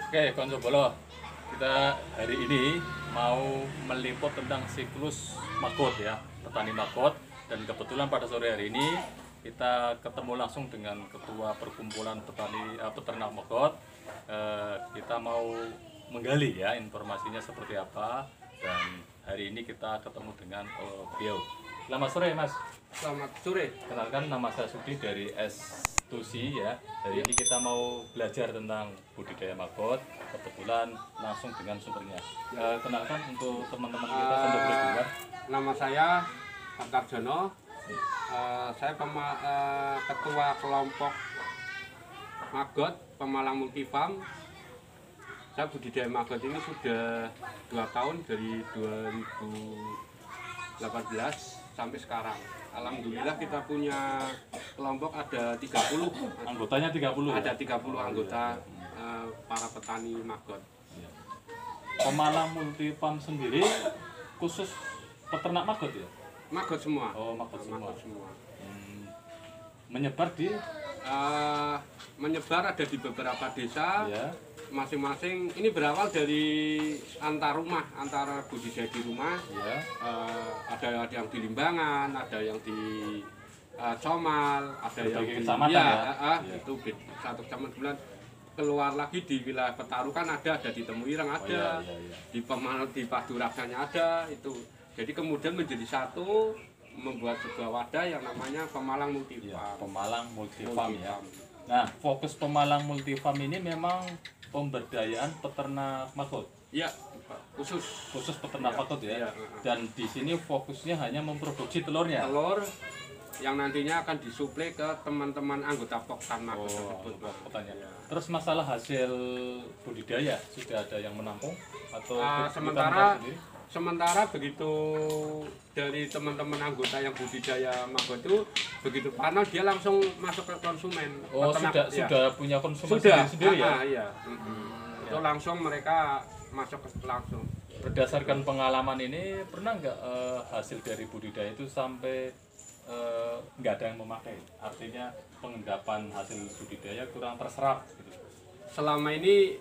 Oke, Konco Bolo, kita hari ini mau meliput tentang siklus maggot ya, petani maggot. Dan kebetulan pada sore hari ini kita ketemu langsung dengan ketua perkumpulan peternak maggot. Kita mau menggali ya informasinya seperti apa. Dan hari ini kita ketemu dengan beliau. Selamat sore Mas. Selamat sore. Kenalkan, nama saya Sudi dari S2C ya. Hari ini kita mau belajar tentang budidaya maggot. Kebetulan langsung dengan sumbernya. Kenalkan untuk teman-teman kita sambil berdua. Nama saya Pak Tarjono. Saya ketua kelompok maggot Pemalang Multifarm. Saya budidaya maggot ini sudah 2 tahun, dari 2018 sampai sekarang. Alhamdulillah kita punya kelompok ada 30. Anggotanya 30. Ada 30 anggota para petani maggot. Pemalang Multifarm sendiri khusus peternak maggot ya? Maggot semua. Oh, maggot semua. Maggot semua. Menyebar di menyebar ada di beberapa desa. ya. Masing-masing ini berawal dari antar rumah, antara budidaya di rumah. Ya. Ada yang di Limbangan, ada yang di Comal, ada yang Berbagai di kecamatan ya? Iya. itu satu kecamatan. Kemudian keluar lagi di wilayah Petarukan ada di Temuireng ada, iya. di Paduraksanya ada itu. Jadi kemudian menjadi satu, membuat sebuah wadah yang namanya Pemalang Multifarm. Ya, Pemalang Multifarm ya. Nah, fokus Pemalang Multifarm ini memang pemberdayaan peternak maggot. Iya, khusus Peternak maggot ya. Iya. Dan di sini fokusnya hanya memproduksi telurnya. telur yang nantinya akan disuplai ke teman-teman anggota Poktan maggot tersebut. Pertanyaan. Terus masalah hasil budidaya sudah ada yang menampung atau sementara begitu dari teman-teman anggota yang budidaya maggot itu begitu panen dia langsung masuk ke konsumen. Oh, peternak, sudah punya konsumen sudah sendiri ya? iya. Itu langsung mereka masuk ke langsung. Berdasarkan pengalaman ini pernah nggak hasil dari budidaya itu sampai nggak ada yang memakai? Artinya pengendapan hasil budidaya kurang terserap gitu. Selama ini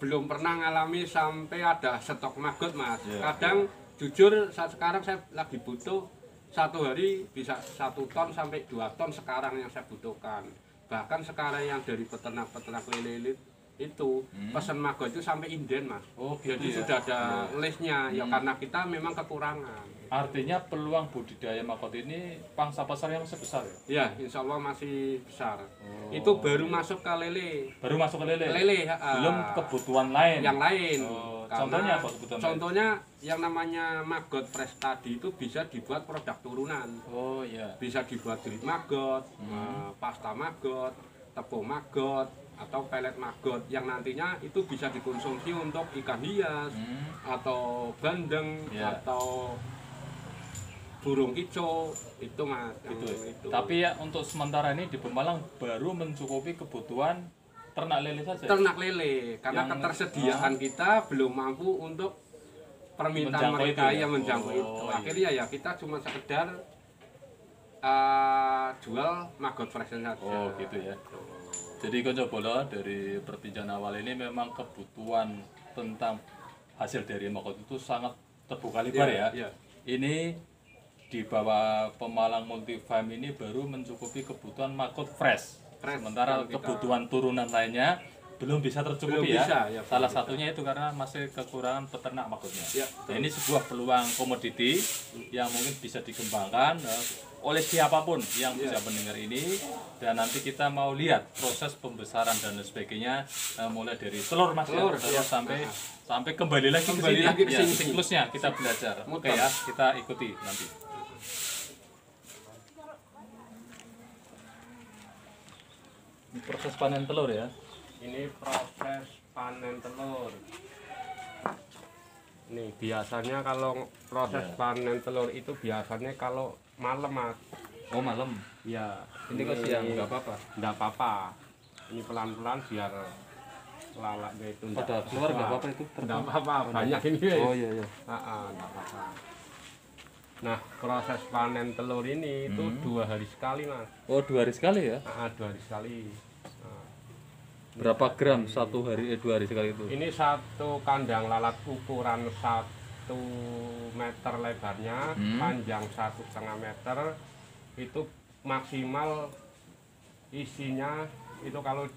belum pernah ngalami sampai ada stok maggot, Mas. Kadang jujur saat sekarang saya lagi butuh satu hari bisa 1 ton sampai 2 ton sekarang yang saya butuhkan. Bahkan sekarang yang dari peternak-peternak lele itu pesan maggot itu sampai inden, Mas. Oh, gitu. Jadi ya? sudah ada listnya ya, karena kita memang kekurangan. Artinya peluang budidaya maggot ini pangsa pasar yang sebesar ya? Ya, insya Allah masih besar. Oh. Itu baru masuk ke lele. Baru masuk ke lele? Lele, Belum kebutuhan lain? Yang lain. Oh, Karena contohnya apa kebutuhan contohnya lain? Yang namanya maggot fresh tadi itu bisa dibuat produk turunan. Oh iya. Bisa dibuat drip maggot, pasta maggot, tepung maggot, atau pelet maggot yang nantinya itu bisa dikonsumsi untuk ikan hias atau bandeng atau burung kicau itu, Mas. Gitu. Itu. Tapi ya untuk sementara ini di Pemalang baru mencukupi kebutuhan ternak lele saja. Ternak lele karena ketersediaan kita belum mampu untuk permintaan mereka yang menjangkau itu. Akhirnya ya kita cuma sekedar jual maggot fresh saja. Oh gitu ya. Jadi Konco Bolo, dari perbincangan awal ini memang kebutuhan tentang hasil dari maggot itu sangat terbuka lebar ya. Ini di bawah Pemalang Multifarm ini baru mencukupi kebutuhan maggot fresh. Sementara kebutuhan turunan lainnya belum bisa tercukupi ya. Salah satunya itu karena masih kekurangan peternak maggotnya. Nah, ini sebuah peluang komoditi yang mungkin bisa dikembangkan oleh siapapun yang bisa mendengar ini, dan nanti kita mau lihat proses pembesaran dan sebagainya, mulai dari telur Mas, telur sampai kembali lagi ke sini, siklusnya kita belajar. Oke ya, kita ikuti nanti. Ini proses panen telur ya. Ini proses panen telur. Nih biasanya kalau proses panen telur itu biasanya kalau malam, Mas. Oh malam. Ya. Ini kok siang nggak apa-apa? Nggak apa-apa. Ini pelan-pelan biar lalaknya itu pada keluar nggak apa-apa itu? Nggak apa-apa. Banyak ini ya. Oh iya iya. Nggak apa-apa. Nah, proses panen telur ini itu 2 hari sekali, Mas. Oh 2 hari sekali ya? 2 hari sekali. Berapa gram satu hari 2 hari sekali itu? Ini satu kandang lalat ukuran 1 meter lebarnya, panjang 1,5 meter. Itu maksimal isinya itu kalau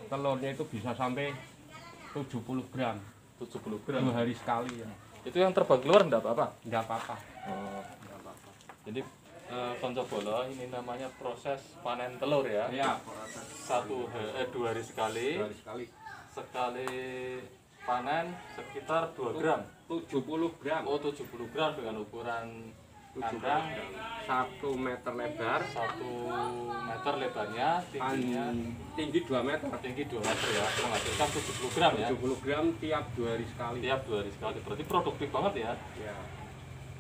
telurnya itu bisa sampai 70 gram. 70 gram. 2 hari sekali ya. Itu yang terbang keluar enggak apa-apa? Enggak apa-apa. Oh, enggak apa-apa. Jadi konco bola ini namanya proses panen telur ya. Iya, 2 hari sekali. 2 hari sekali. Sekali panen sekitar 2 gram. 70 gram. Oh, 70 gram dengan ukuran kandang 1 meter lebar, 1 meter lebarnya, tingginya tinggi 2 meter. tinggi 2 meter ya. Menghasilkan 70 gram ya. 70 gram tiap 2 hari sekali. Tiap 2 hari sekali. Berarti produktif banget ya. Ya.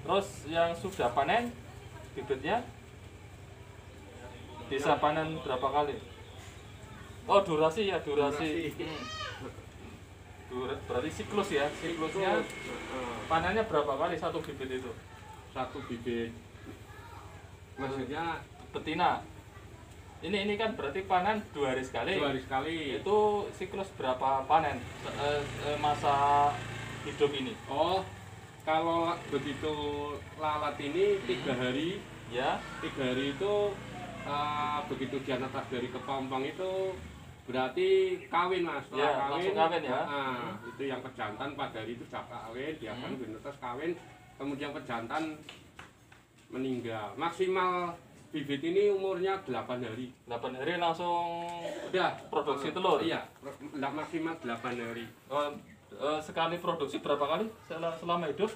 Terus yang sudah panen bibitnya bisa panen berapa kali? Oh, durasi ya, durasi. Berarti siklus ya, siklusnya panennya berapa kali satu bibit itu? Satu bibit. Maksudnya Betina. Ini kan berarti panen 2 hari sekali. 2 hari sekali. Itu siklus berapa panen masa hidup ini? Oh, kalau begitu lalat ini 3 hari, Ya, 3 hari itu begitu dia netas dari kepompong itu berarti kawin mas. Setelah Ya, langsung kawin ya. Itu yang pejantan pada hari itu sudah kawin, dia akan netas kawin, kemudian pejantan meninggal. Maksimal bibit ini umurnya 8 hari. 8 hari langsung Udah produksi telur. Iya, maksimal 8 hari. Sekali produksi berapa kali selama hidup?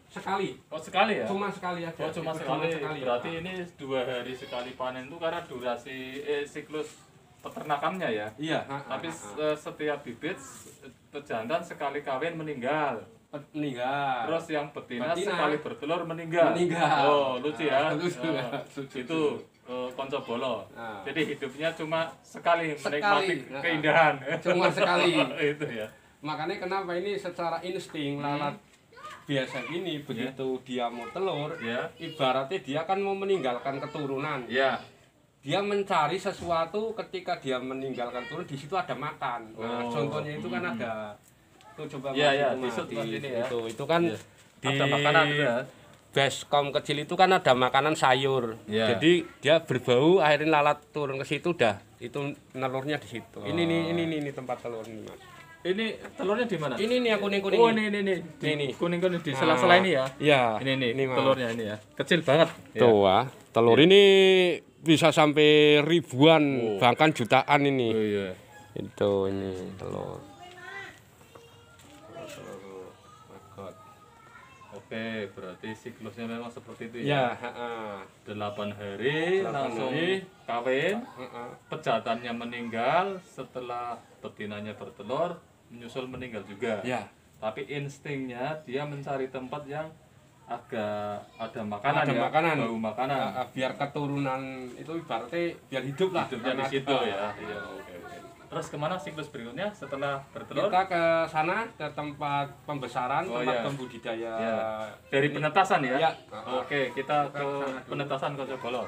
Sekali. Oh, sekali ya? Cuma sekali aja. Oh, cuma sekali. Berarti ini 2 hari sekali panen itu karena durasi siklus peternakannya ya. Iya. Tapi setiap bibit pejantan sekali kawin meninggal. Meninggal. Terus yang betina sekali bertelur meninggal. Meninggal. Oh, lucu ya. Lucu. Itu konco bolo. Nah. Jadi hidupnya cuma sekali Sekali. menikmati keindahan. Cuma sekali. Itu ya. Makanya kenapa ini secara insting lalat biasa gini begitu dia mau telur, Ya. ibaratnya dia kan mau meninggalkan keturunan. Ya. Dia mencari sesuatu ketika dia meninggalkan turun di situ ada makan. Nah, Oh. contohnya itu kan ada tuh coba Iya, Mas, iya, itu, di Mas, shoot, Mas, ini ya. itu kan Iya. di Ada makanan itu ya. baskom kecil itu kan ada makanan sayur. Iya. Jadi dia berbau akhirnya lalat turun ke situ dah. Itu nelurnya di situ. Ini tempat telur ini, Mas. Ini telurnya di mana? Ini nih yang kuning-kuning. Oh, ini. Ini. Kuning-kuning di sela-sela ini ya. Iya. Ini Mas. telurnya ini ya. Kecil banget. Tuh, Ya. telur ini bisa sampai ribuan, Oh. bahkan jutaan ini. Oh iya. Itu ini telur. Oke, berarti siklusnya memang seperti itu Ya, ya. 8 hari 8 langsung hari. kawin, pejantannya meninggal, setelah betinanya bertelur, menyusul meninggal juga. Ya. Tapi instingnya dia mencari tempat yang agak ada makanan Ada ya, makanan. bau makanan. Biar keturunan itu ibaratnya biar hidup lah. Hidupnya di situ ya. Iya, oke. Terus kemana siklus berikutnya setelah bertelur? Kita ke sana ke tempat pembesaran, Oh, tempat iya. pembudidaya. Ya. Dari penetasan ya? Ya. Oke, kita Kita ke ke sana dulu. penetasan Konco Bolo.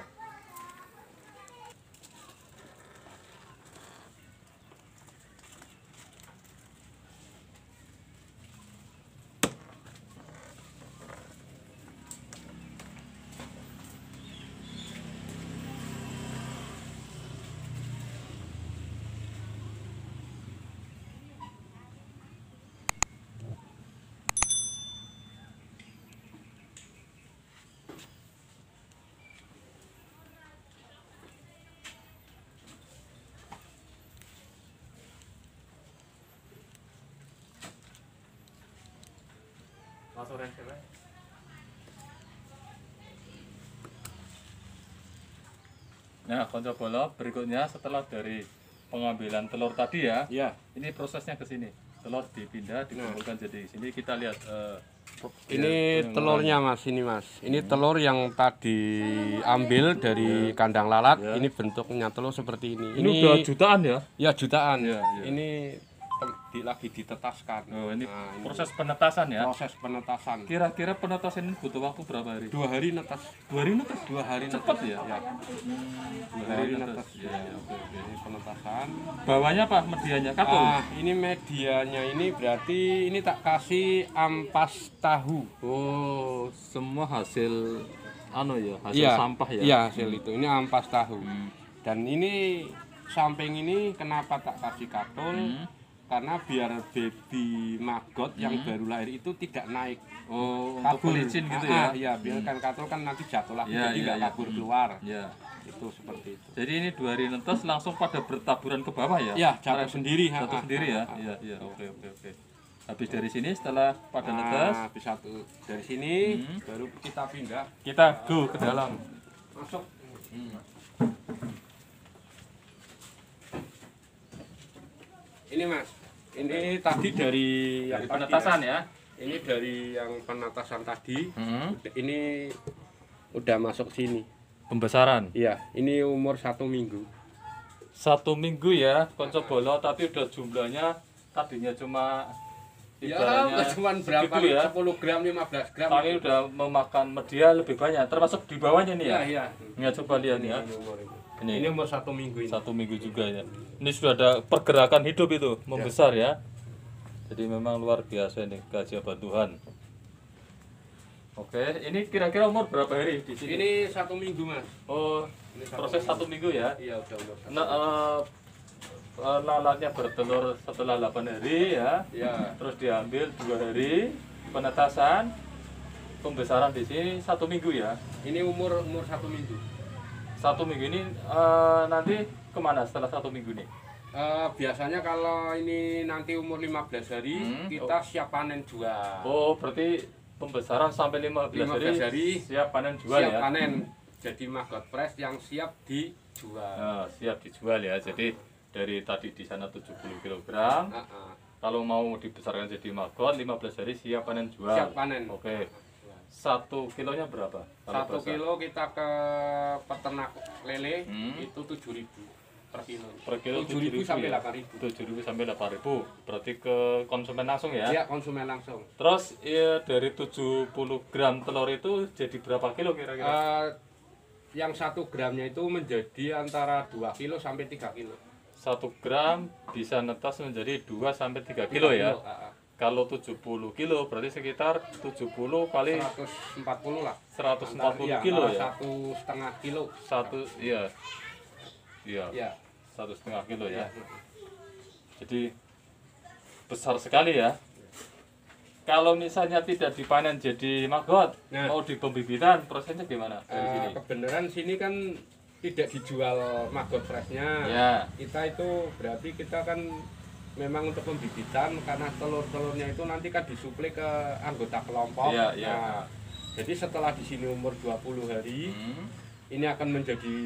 Nah, Konco Bolo, berikutnya setelah dari pengambilan telur tadi ya, Ya. ini prosesnya ke sini. Telur dipindah, dikumpulkan jadi sini. Kita lihat Ini telurnya Mas, ini Mas. Ini telur yang tadi ambil dari kandang lalat. Ini bentuknya telur seperti ini. Ini udah jutaan ya? Ya jutaan. Iya, iya. Ini lagi ditetaskan. Oh, ini Nah, ini proses penetasan ya. proses penetasan. Kira-kira penetasan ini butuh waktu berapa hari? 2 hari netes. 2 hari netes. 2 hari Cepet netes. ya? Ya. 2 hari netes. Ya, ya, oke, oke. Ini penetasan. Bawahnya apa medianya? Katul? Ini medianya ini berarti ini tak kasih ampas tahu. Oh, semua hasil hasil Iya, sampah ya. Iya, hasil itu. Ini ampas tahu. Hmm. Dan ini samping ini kenapa tak kasih katul? Karena biar baby maggot yang baru lahir itu tidak naik. Oh, untuk licin gitu ya. Iya, biar kan katul kan nanti jatuh lagi Iya, jadi iya, nggak iya. kabur keluar. Ya. Itu seperti itu. Jadi ini 2 hari netes langsung pada bertaburan ke bawah ya? Iya, jatuh sendiri. Jatuh sendiri ya? Iya, iya. Oke, oke, oke. Habis dari sini setelah pada netes, Habis satu dari sini baru kita pindah kita go ke dalam. masuk. Ini Mas, ini tadi dari yang Dari tadi penetasan ya. Ini dari yang penetasan tadi. Hmm. Ini udah masuk sini. Pembesaran. Iya, ini umur 1 minggu. 1 minggu ya, konco bolo, tapi udah jumlahnya tadinya cuma ibaratnya cuma berapa? segitu ya. 10 gram, 15 gram. Tapi udah memakan media lebih banyak, termasuk di bawahnya nih ya. Iya. Nggak coba lihat ya. Ini umur ini. Ini Ini umur 1 minggu ini. 1 minggu juga ya. Ini sudah ada pergerakan hidup itu, membesar ya. Jadi memang luar biasa ini keajaiban Tuhan. Oke, ini kira-kira umur berapa hari di sini? Ini 1 minggu Mas. Oh, Ini proses 1 minggu ya. Iya, udah umur 1. Nah, lalatnya bertelur setelah 8 hari ya. Iya. Terus diambil 2 hari penetasan, pembesaran di sini 1 minggu ya. Ini umur 1 minggu. 1 minggu ini nanti kemana setelah 1 minggu nih? Biasanya kalau ini nanti umur 15 hari kita siap panen jual. Oh, berarti pembesaran sampai 15 hari siap panen jual siap ya. panen. Jadi maggot fresh yang siap dijual. Nah, siap dijual ya. Jadi dari tadi di sana 70 kg. Kalau mau dibesarkan jadi maggot 15 hari siap panen jual. Siap panen. Oke. 1 kilonya berapa? Kalau 1 kilo kita ke peternak lele itu 7.000 per kilo. Per kilo 7.000 sampai ya? 8.000. 7.000 sampai 8.000. Berarti ke konsumen langsung ya? Iya, konsumen langsung. Terus ya, dari 70 gram telur itu jadi berapa kilo kira-kira? Yang 1 gramnya itu menjadi antara 2 kilo sampai 3 kilo. 1 gram bisa netas menjadi 2 sampai 3 kilo ya. Kalau 70 kilo berarti sekitar 70 kali 140 lah. 140 kilo ya. 1,5 kilo. Iya. Ya. 1,5 kilo ya. Jadi besar sekali ya. Kalau misalnya tidak dipanen jadi maggot, mau di pembibitan prosesnya gimana dari sini? Kebenaran sini kan tidak dijual maggot freshnya. Ya. Kita itu berarti kita kan memang untuk pembibitan karena telur-telurnya itu nanti kan disuplai ke anggota kelompok. Iya, iya. Nah, jadi setelah di sini umur 20 hari, ini akan menjadi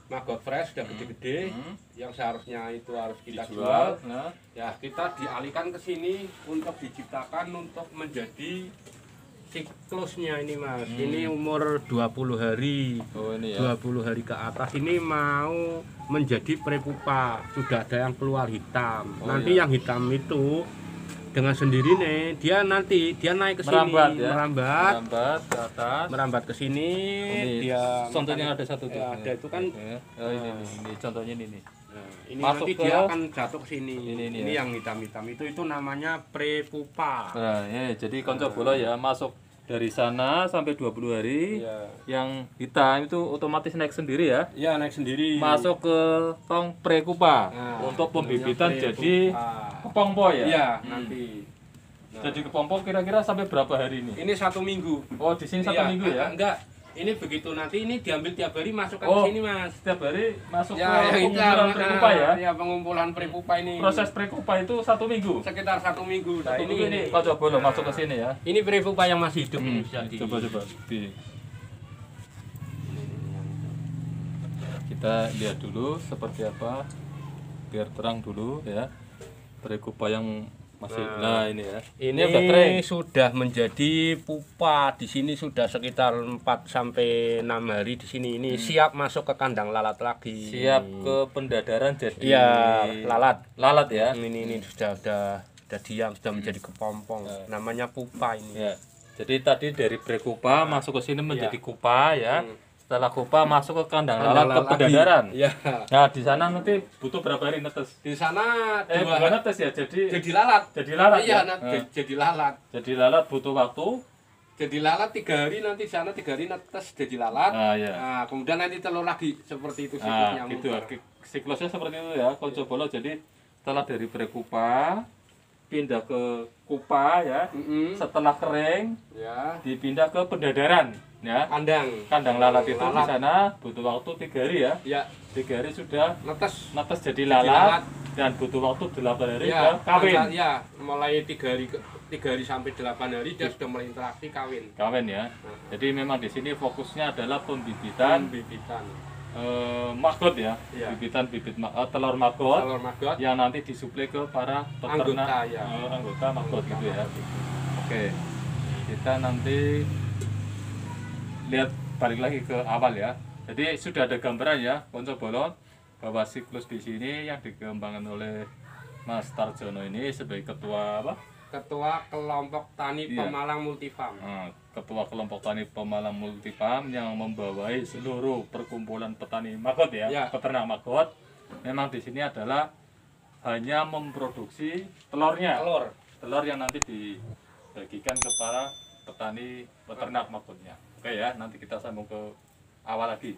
maggot fresh sudah gede-gede yang seharusnya itu harus kita jual. Nah, Ya, kita dialihkan ke sini untuk diciptakan untuk menjadi siklusnya ini Mas. Ini umur 20 hari. oh ini ya. 20 hari ke atas ini mau menjadi prepupa. Sudah ada yang keluar hitam. Nanti yang hitam itu dengan sendiri nih dia naik ke sini, Merambat ya. merambat ke atas. merambat ke sini. Dia Contohnya ada satu tuh. ya, ada itu kan. Oh, ini contohnya ini nih. Ini Masuk nanti ke- dia akan jatuh ke sini. Ini Ini ya. yang hitam-hitam itu namanya prepupa. Nah, ya, jadi konco bola ya masuk dari sana sampai 20 hari. Iya. Yang hitam itu otomatis naik sendiri ya. Ya naik sendiri. Masuk ke tong prekupa Nah, untuk namanya pembibitan prepupa. jadi kepongpo ya. Iya, nanti. Nah, Jadi kepongpo kira-kira sampai berapa hari ini? ini 1 minggu. Oh, di sini 1 Iya, minggu ya. Enggak. Ini begitu nanti ini diambil tiap hari masukkan Oh. ke sini, Mas. Setiap hari masuk Ya, ke yang itu pengumpulan prekupa ya. Ya, pengumpulan prepupa ini. Proses prekupa itu 1 minggu. Sekitar 1 minggu. Nah, Satu minggu ini konco bola masuk ke sini ya. Ini prepupa yang masih hidup ini bisa Coba kita lihat dulu seperti apa biar terang dulu ya. Prekupa yang Masih. Nah, ini ya. Ini udah kering. sudah menjadi pupa. Di sini sudah sekitar 4 sampai 6 hari di sini. Ini siap masuk ke kandang lalat lagi. Siap ke pendadaran jadi Iya, lalat. lalat ya. Ini sudah diam, sudah menjadi kepompong. Namanya pupa ini. Ya. Jadi tadi dari prekupa masuk ke sini menjadi kupa ya. Setelah kupa masuk ke kandang lalat ke pendadaran. Ya. Nah, di sana nanti butuh berapa hari netes? Di sana Bukan netes ya, jadi lalat. jadi lalat Iya, ya. jadi lalat. Jadi lalat butuh waktu. Jadi lalat 3 hari, nanti di sana 3 hari netes jadi lalat. Nah, ya. Nah, kemudian nanti telur lagi seperti itu Nah, siklusnya. gitu ya. Siklusnya seperti itu ya, Konco Bolo. Jadi setelah dari prekupa pindah ke kupa ya. Setelah kering Ya. dipindah ke pendadaran ya. Kandang lalat itu di sana butuh waktu 3 hari ya. Ya, 3 hari sudah netes. jadi lalat dan butuh waktu 8 hari Ya, ke kawin. Ya, mulai 3 hari sampai 8 hari dia sudah mulai interaksi kawin. Kawin ya. Jadi memang di sini fokusnya adalah pembibitan maggot ya. Iya. Bibitan telur maggot Telur maggot yang nanti disuplai ke para peternak Anggota, ya. Anggota maggot gitu ya. Oke. Kita nanti lihat balik lagi ke awal ya. Jadi sudah ada gambaran ya, Konco Bolo, bahwa siklus di sini yang dikembangkan oleh Mas Tarjono ini sebagai ketua apa? Ketua Kelompok Tani Iya. Pemalang Multifarm. Ketua Kelompok Tani Pemalang Multifarm yang membawahi seluruh perkumpulan petani maggot ya, Ya. peternak maggot. Memang di sini adalah hanya memproduksi telurnya. Telur yang nanti dibagikan kepada petani peternak maggotnya. Oke ya, nanti kita sambung ke awal lagi.